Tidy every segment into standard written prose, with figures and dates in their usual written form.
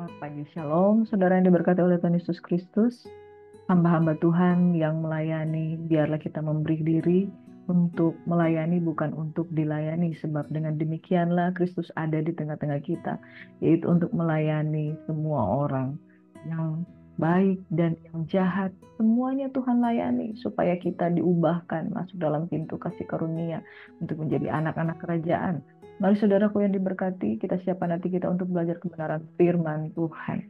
Selamat pagi, Shalom, saudara yang diberkati oleh Tuhan Yesus Kristus, hamba-hamba Tuhan yang melayani, biarlah kita memberi diri untuk melayani, bukan untuk dilayani, sebab dengan demikianlah Kristus ada di tengah-tengah kita, yaitu untuk melayani semua orang yang baik dan yang jahat, semuanya Tuhan layani, supaya kita diubahkan masuk dalam pintu kasih karunia untuk menjadi anak-anak kerajaan. Mari saudaraku yang diberkati, kita siapkan hati kita untuk belajar kebenaran firman Tuhan.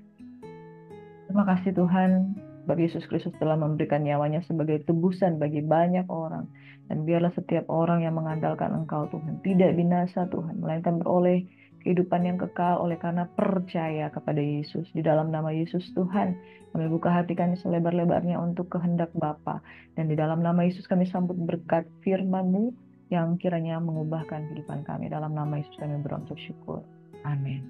Terima kasih Tuhan, sebab Yesus Kristus telah memberikan nyawanya sebagai tebusan bagi banyak orang. Dan biarlah setiap orang yang mengandalkan Engkau Tuhan, tidak binasa Tuhan, melainkan beroleh kehidupan yang kekal oleh karena percaya kepada Yesus. Di dalam nama Yesus Tuhan, kami buka hati kami selebar-lebarnya untuk kehendak Bapa. Dan di dalam nama Yesus kami sambut berkat firman-Mu yang kiranya mengubahkan kehidupan kami. Dalam nama Yesus kami berucap syukur. Amin.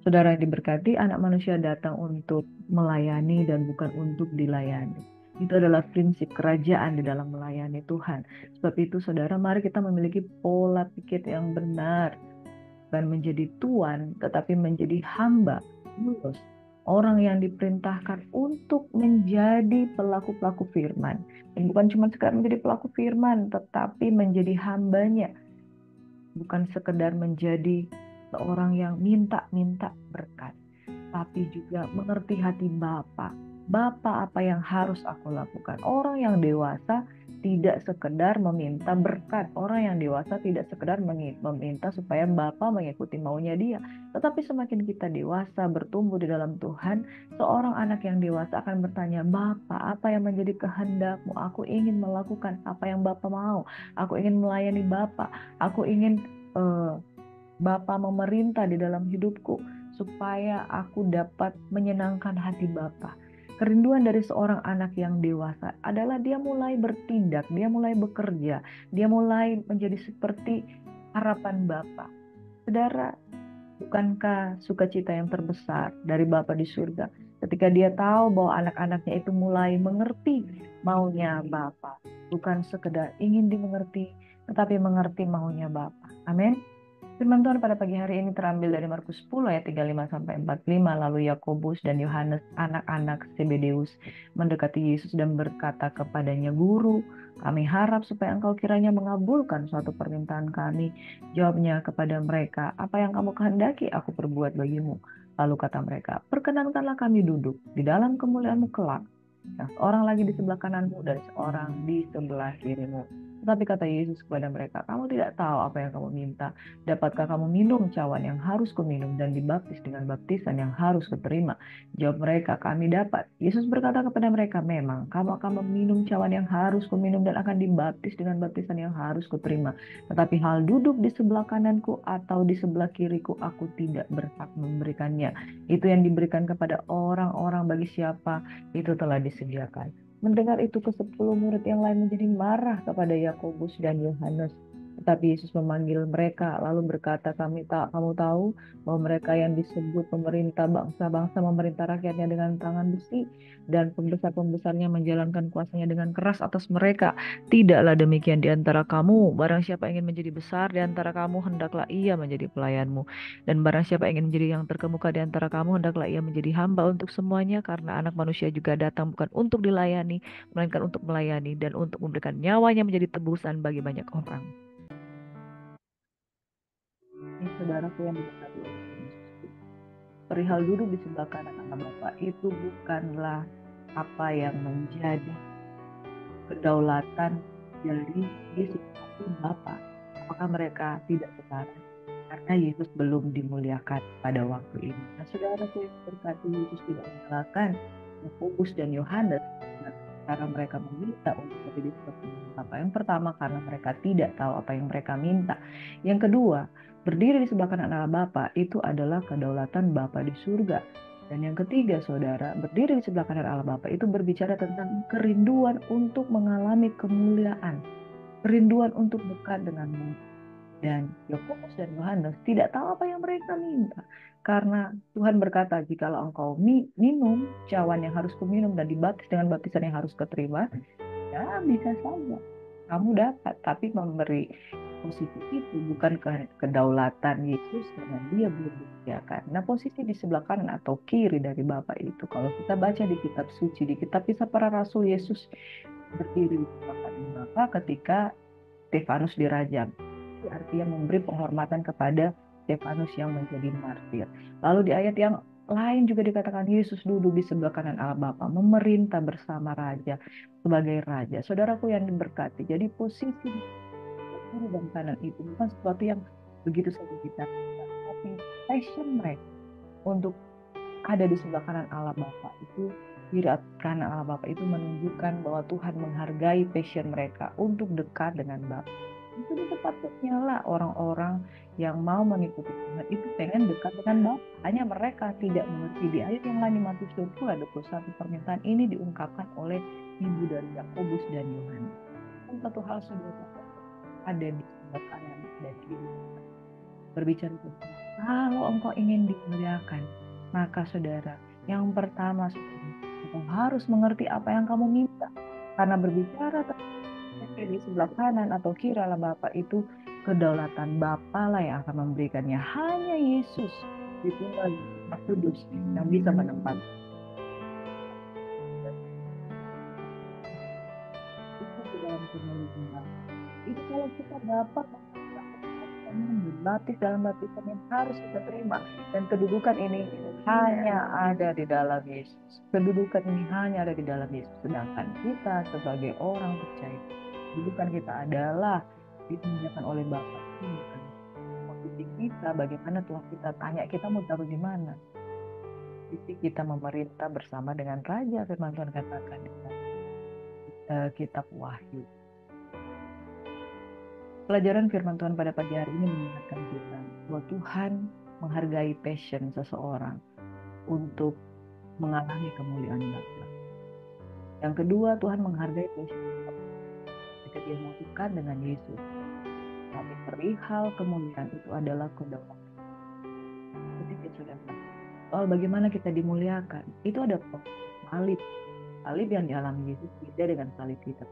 Saudara yang diberkati, anak manusia datang untuk melayani dan bukan untuk dilayani. Itu adalah prinsip kerajaan di dalam melayani Tuhan. Sebab itu saudara, mari kita memiliki pola pikir yang benar. Bukan menjadi tuan, tetapi menjadi hamba. Mulus. Orang yang diperintahkan untuk menjadi pelaku-pelaku firman. Dan bukan cuma sekedar menjadi pelaku firman, tetapi menjadi hambanya. Bukan sekedar menjadi seorang yang minta-minta berkat, tapi juga mengerti hati Bapa. Bapa, apa yang harus aku lakukan? Orang yang dewasa tidak sekedar meminta berkat. Orang yang dewasa tidak sekedar meminta supaya Bapa mengikuti maunya dia. Tetapi semakin kita dewasa, bertumbuh di dalam Tuhan, seorang anak yang dewasa akan bertanya, Bapa, apa yang menjadi kehendak-Mu? Aku ingin melakukan apa yang Bapa mau. Aku ingin melayani Bapa. Aku ingin Bapa memerintah di dalam hidupku supaya aku dapat menyenangkan hati Bapa. Kerinduan dari seorang anak yang dewasa adalah dia mulai bertindak, dia mulai bekerja, dia mulai menjadi seperti harapan Bapa. Saudara, bukankah sukacita yang terbesar dari Bapa di surga ketika dia tahu bahwa anak-anaknya itu mulai mengerti maunya Bapa, bukan sekedar ingin dimengerti, tetapi mengerti maunya Bapa. Amin. Firman Tuhan pada pagi hari ini terambil dari Markus 10 ayat 35 sampai 45. Lalu Yakobus dan Yohanes, anak-anak Zebedeus, mendekati Yesus dan berkata kepadanya, Guru, kami harap supaya engkau kiranya mengabulkan suatu permintaan kami. Jawabnya kepada mereka, apa yang kamu kehendaki aku perbuat bagimu. Lalu kata mereka, perkenankanlah kami duduk di dalam kemuliaan-Mu kelak. Yang seorang lagi di sebelah kananmu dan seorang di sebelah kirimu. Tetapi kata Yesus kepada mereka, kamu tidak tahu apa yang kamu minta. Dapatkah kamu minum cawan yang harus kuminum dan dibaptis dengan baptisan yang harus kuterima? Jawab mereka, kami dapat. Yesus berkata kepada mereka, memang kamu akan meminum cawan yang harus kuminum dan akan dibaptis dengan baptisan yang harus kuterima. Tetapi hal duduk di sebelah kananku atau di sebelah kiriku, aku tidak berhak memberikannya. Itu yang diberikan kepada orang-orang bagi siapa itu telah disediakan. Mendengar itu ke-10 murid yang lain menjadi marah kepada Yakobus dan Yohanes. Tetapi Yesus memanggil mereka lalu berkata, kamu tahu bahwa mereka yang disebut pemerintah bangsa-bangsa memerintah rakyatnya dengan tangan besi dan pembesar-pembesarnya menjalankan kuasanya dengan keras atas mereka. Tidaklah demikian di antara kamu. Barang siapa ingin menjadi besar di antara kamu, hendaklah ia menjadi pelayanmu. Dan barang siapa ingin menjadi yang terkemuka di antara kamu, hendaklah ia menjadi hamba untuk semuanya, karena anak manusia juga datang bukan untuk dilayani, melainkan untuk melayani dan untuk memberikan nyawanya menjadi tebusan bagi banyak orang. Ini saudaraku yang diberkati oleh Tuhan Yesus. Perihal duduk di sebelah kanan Allah Bapa itu bukanlah apa yang menjadi kedaulatan dari Yesus tapi Bapa. Apakah mereka tidak setara? Karena Yesus belum dimuliakan pada waktu ini. Nah, saudaraku yang berkati, Yesus tidak menyalahkan Yakobus dan Yohanes karena mereka meminta untuk berdiri seperti Bapa. Yang pertama, karena mereka tidak tahu apa yang mereka minta. Yang kedua, berdiri di sebelah kanan Allah Bapa itu adalah kedaulatan Bapa di surga. Dan yang ketiga, saudara, berdiri di sebelah kanan Allah Bapa itu berbicara tentang kerinduan untuk mengalami kemuliaan, kerinduan untuk dekat denganmu. Dan Yakobus dan Yohanes tidak tahu apa yang mereka minta. Karena Tuhan berkata, jikalau engkau minum cawan yang harus kuminum dan dibaptis dengan baptisan yang harus keterima, ya bisa saja. kamu dapat, tapi memberi posisi itu bukan kedaulatan Yesus karena dia belum disediakan. Nah, posisi di sebelah kanan atau kiri dari Bapa itu, kalau kita baca di kitab suci, di kitab Kisah Para Rasul, Yesus berdiri di sebelah kanan Bapa ketika Stefanus dirajam. Itu artinya memberi penghormatan kepada Stefanus yang menjadi martir. Lalu di ayat yang lain juga dikatakan Yesus duduk di sebelah kanan Allah Bapa, memerintah bersama Raja sebagai Raja. Saudaraku yang diberkati, jadi posisi kiri dan kanan itu bukan sesuatu yang begitu saja kita, tapi passion mereka untuk ada di sebelah kanan Allah Bapa itu, kiri kanan Allah Bapa itu menunjukkan bahwa Tuhan menghargai passion mereka untuk dekat dengan Bapa. Itu sepatutnya lah orang-orang yang mau mengikuti Tuhan itu pengen dekat dengan Bapa. Hanya mereka tidak mengerti. Di ayat yang lain di Matius 20 ada satu permintaan ini diungkapkan oleh ibu dari Yakobus dan Yohanes. Satu hal saudara ada di sebelah kanan dan kiri berbicara tentang kalau engkau ingin dimuliakan, maka saudara, yang pertama saudara, engkau harus mengerti apa yang kamu minta. Karena berbicara tentang di sebelah kanan atau kiri Allah Bapa itu kedaulatan Bapa lah yang akan memberikannya. Hanya Yesus ditunggal Roh Kudus yang bisa menempatkan itu di dalam kemuliaan. Itu kalau kita dapat berlatih dalam baptisan yang harus kita terima, dan kedudukan ini hanya ada di dalam Yesus. Kedudukan ini hanya ada di dalam Yesus. Sedangkan kita sebagai orang percaya, kedudukan kita adalah ditunjukkan oleh Bapa. Ini bukan posisi kita. Bagaimana Tuhan kita tanya, kita mau taruh di mana? Posisi kita memerintah bersama dengan Raja. Firman Tuhan katakan di kitab Wahyu. Pelajaran firman Tuhan pada pagi hari ini mengingatkan kita bahwa Tuhan menghargai passion seseorang untuk mengalami kemuliaan Bapa. Yang kedua, Tuhan menghargai passion ketika dia melakukan dengan Yesus. Tapi perihal kemuliaan itu adalah kedaulatan. Ketika sudah soal bagaimana kita dimuliakan, itu ada salib. Salib yang dialami Yesus beda dengan salib kita.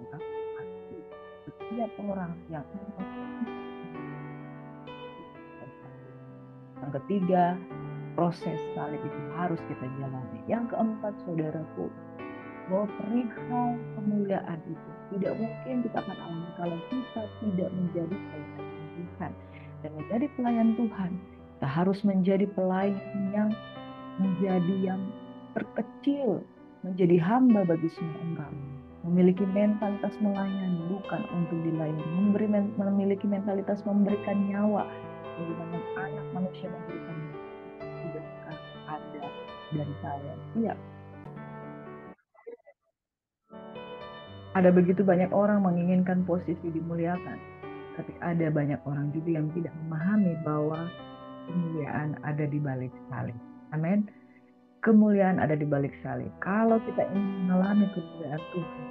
Setiap orang yang ketiga, proses salib itu harus kita jalani. Yang keempat, saudaraku, bahwa perihal kemuliaan itu tidak mungkin kita akan alami kalau kita tidak menjadi pelayan Tuhan. Dan menjadi pelayan Tuhan, kita harus menjadi pelayan yang terkecil, menjadi hamba bagi semua orang. Memiliki mentalitas melayani, bukan untuk dilayani. Memiliki mentalitas memberikan nyawa. Bagaimana anak manusia memberikan nyawa. Tidakkah Anda dan saya? Iya. Ada begitu banyak orang menginginkan posisi dimuliakan. Tapi ada banyak orang juga yang tidak memahami bahwa kemuliaan ada di balik salib. Amin. Kemuliaan ada di balik salib. Kalau kita ingin mengalami kemuliaan Tuhan,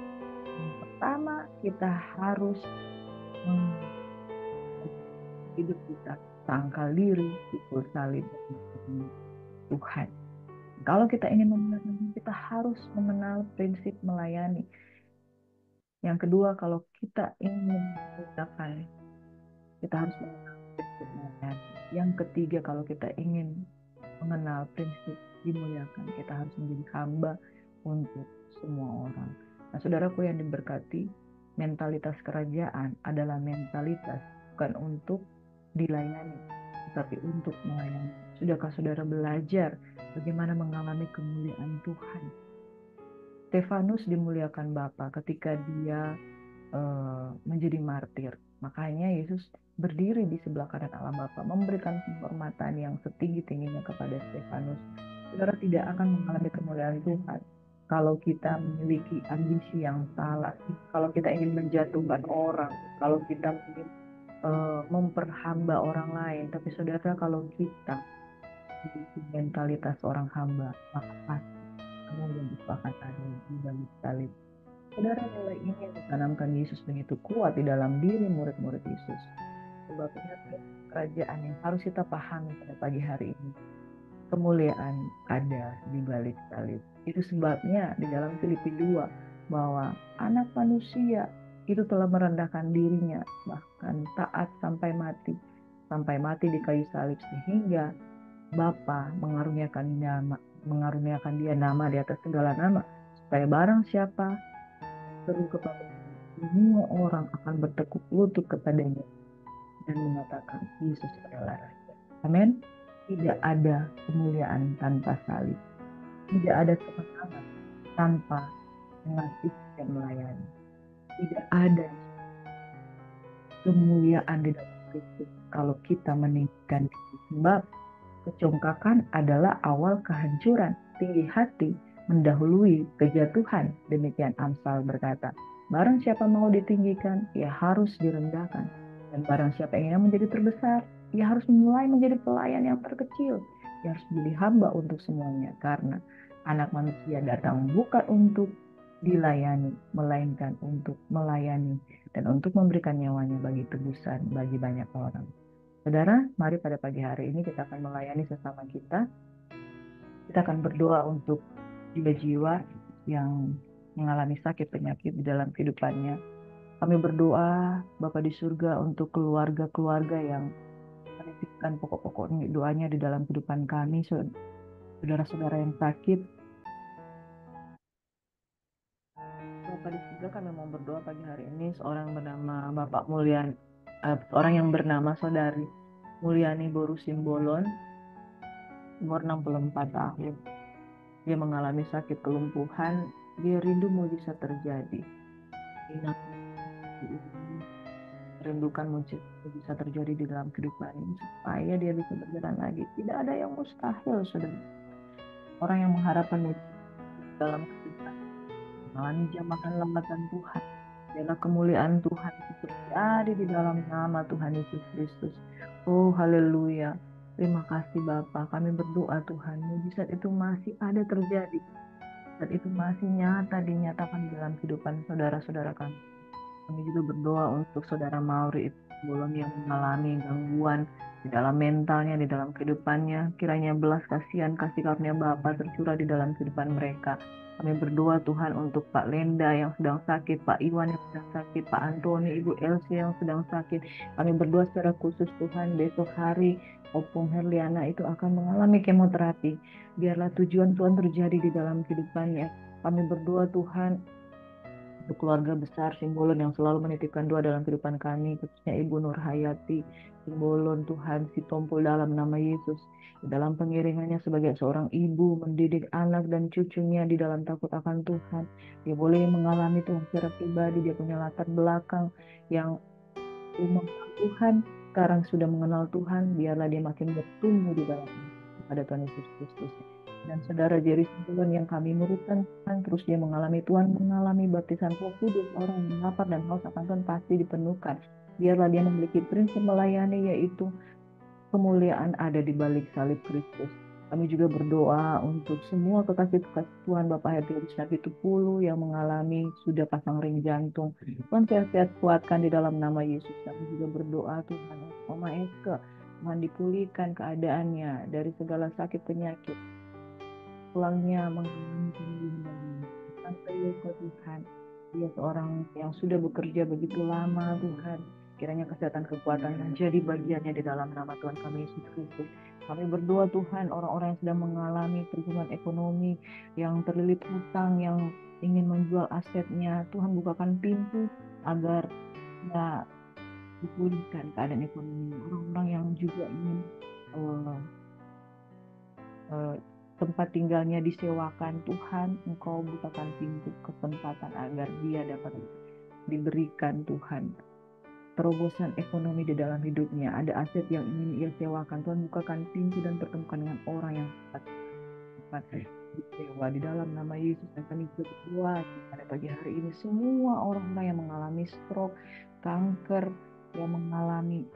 yang pertama kita harus hidup kita tangkal diri, pikul salib Tuhan. Kalau kita ingin memuliakan, kita harus mengenal prinsip melayani. Yang kedua, kalau kita ingin memuliakan, kita harus mengenal prinsip melayani. Yang ketiga, kalau kita ingin mengenal prinsip dimuliakan, kita harus menjadi hamba untuk semua orang. Nah, saudaraku yang diberkati, mentalitas kerajaan adalah mentalitas bukan untuk dilayani, tetapi untuk melayani. Sudahkah saudara belajar bagaimana mengalami kemuliaan Tuhan? Stefanus dimuliakan Bapa ketika dia menjadi martir. Makanya Yesus berdiri di sebelah kanan Allah Bapa, memberikan penghormatan yang setinggi-tingginya kepada Stefanus. Saudara tidak akan mengalami kemuliaan Tuhan kalau kita memiliki ambisi yang salah, kalau kita ingin menjatuhkan orang, kalau kita ingin memperhamba orang lain. Tapi saudara, kalau kita memiliki mentalitas orang hamba, maka pasti kemudian itu akan ada di balik salib. Saudara, nilai ini yang ditanamkan Yesus begitu kuat di dalam diri murid-murid Yesus. Sebabnya kerajaan yang harus kita pahami pada pagi hari ini, kemuliaan ada di balik salib. Itu sebabnya di dalam Filipi 2 bahwa anak manusia itu telah merendahkan dirinya, bahkan taat sampai mati di kayu salib, sehingga Bapa mengaruniakan dia nama di atas segala nama, supaya barang siapa seru kepada semua orang akan bertekuk lutut kepadanya dan mengatakan Yesus adalah Raja. Amin. Tidak ada kemuliaan tanpa salib. Tidak ada kemenangan tanpa mengasihi dan melayani. Tidak ada kemuliaan di dalam Kristus kalau kita meninggikan diri. Sebab kecongkakan adalah awal kehancuran. Tinggi hati mendahului kejatuhan. Demikian Amsal berkata. Barang siapa mau ditinggikan, ia harus direndahkan. Dan barang siapa ingin menjadi terbesar, ia harus mulai menjadi pelayan yang terkecil. Ia harus menjadi hamba untuk semuanya. Karena anak manusia datang bukan untuk dilayani, melainkan untuk melayani dan untuk memberikan nyawanya bagi tebusan bagi banyak orang. Saudara, mari pada pagi hari ini kita akan melayani sesama kita. Kita akan berdoa untuk jiwa-jiwa yang mengalami sakit penyakit di dalam kehidupannya. Kami berdoa Bapa di surga untuk keluarga-keluarga yang menitipkan pokok-pokok doanya di dalam kehidupan kami, saudara-saudara yang sakit. Bapa di surga, kami mau berdoa pagi hari ini seorang bernama Bapak Mulyan, seorang yang bernama Saudari Mulyani Boru Simbolon, umur 64 tahun. Dia mengalami sakit kelumpuhan, dia rindu mujizat terjadi. Rindukan mujizat terjadi di dalam kehidupan ini supaya dia bisa berjalan lagi. Tidak ada yang mustahil, saudara. Orang yang mengharapkan mujizat dalam kehidupan mengalami jamahan lambatan Tuhan. Biarlah kemuliaan Tuhan itu terjadi di dalam nama Tuhan Yesus Kristus. Oh, haleluya. Terima kasih Bapa. Kami berdoa Tuhan, mujizat itu masih ada terjadi. Dan itu masih nyata dinyatakan dalam kehidupan saudara-saudara kami. Kami juga berdoa untuk saudara Mauri itu belum yang mengalami gangguan di dalam mentalnya, di dalam kehidupannya. Kiranya belas kasihan, kasih karunia Bapa tercurah di dalam kehidupan mereka. Kami berdoa Tuhan untuk Pak Lenda yang sedang sakit, Pak Iwan yang sedang sakit, Pak Antoni, Ibu Elsie yang sedang sakit. Kami berdoa secara khusus Tuhan besok hari Opung Herliana itu akan mengalami kemoterapi. Biarlah tujuan Tuhan terjadi di dalam kehidupannya. Kami berdoa Tuhan untuk keluarga besar Simbolon yang selalu menitipkan doa dalam kehidupan kami, khususnya Ibu Nur Hayati Simbolon. Tuhan, si tompul dalam nama Yesus, di dalam pengiringannya sebagai seorang ibu mendidik anak dan cucunya di dalam takut akan Tuhan. Dia boleh mengalami Tuhan secara pribadi, dia punya latar belakang yang rumah Tuhan, sekarang sudah mengenal Tuhan. Biarlah dia makin bertumbuh di dalam kepada Tuhan Yesus Kristus. Dan saudara Jerry Simbolon yang kami muridkan Tuhan, terus dia mengalami Tuhan, mengalami baptisan Roh Kudus. Orang yang lapar dan haus akan Tuhan pasti dipenuhkan. Biarlah dia memiliki prinsip melayani, yaitu kemuliaan ada di balik salib Kristus. Kami juga berdoa untuk semua kekasih-kekasih Tuhan, Bapak Heri Rizky Tupulu yang mengalami sudah pasang ring jantung. Tuhan sehat-sehat kuatkan di dalam nama Yesus. Kami juga berdoa Tuhan, Oma Eske, Tuhan dipulihkan keadaannya dari segala sakit penyakit. Pulangnya mengalami penyembuhan. Sampai ke Tuhan, dia seorang yang sudah bekerja begitu lama Tuhan. Kiranya kesehatan kekuatan menjadi bagiannya di dalam nama Tuhan kami Yesus Kristus. Kami berdoa Tuhan, orang-orang yang sedang mengalami pertumbuhan ekonomi, yang terlilit hutang, yang ingin menjual asetnya, Tuhan bukakan pintu agar ya dipulihkan keadaan ekonomi. Orang-orang yang juga ingin tempat tinggalnya disewakan, Tuhan Engkau bukakan pintu kesempatan agar dia dapat diberikan Tuhan terobosan ekonomi di dalam hidupnya. Ada aset yang ingin ia sewakan, Tuhan bukakan pintu dan pertemukan dengan orang yang tepat disewa di dalam nama Yesus. Dan kami berdoa pada pagi hari ini semua orang-orang yang mengalami stroke, kanker, yang mengalami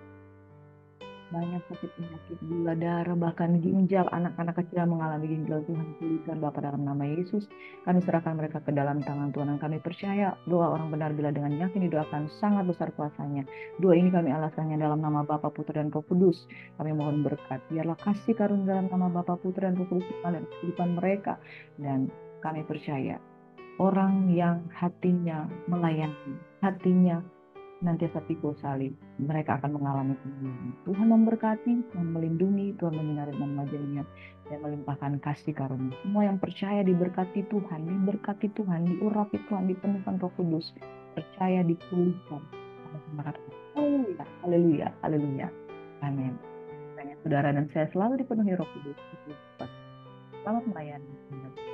banyak sakit penyakit gula darah, bahkan ginjal, anak-anak kecil yang mengalami ginjal, Tuhan pulihkan Bapa dalam nama Yesus. Kami serahkan mereka ke dalam tangan Tuhan, dan kami percaya doa orang benar bila dengan yakin didoakan sangat besar kuasanya. Doa ini kami alaskannya dalam nama Bapa, Putra, dan Roh Kudus. Kami mohon berkat, biarlah kasih karunia dalam nama Bapa, Putra, dan Roh Kudus dalam kehidupan mereka. Dan kami percaya orang yang hatinya melayani, hatinya senantiasa pikul salib, mereka akan mengalami kemenangan. Tuhan memberkati, Tuhan melindungi, Tuhan menyinari dan wajahnya, dan melimpahkan kasih karunia. Semua yang percaya diberkati Tuhan, diurapi Tuhan, dipenuhkan Roh Kudus, percaya dipulihkan. Haleluya, haleluya, haleluya. Amin. Saudara dan saya selalu dipenuhi Roh Kudus. Selamat melayani.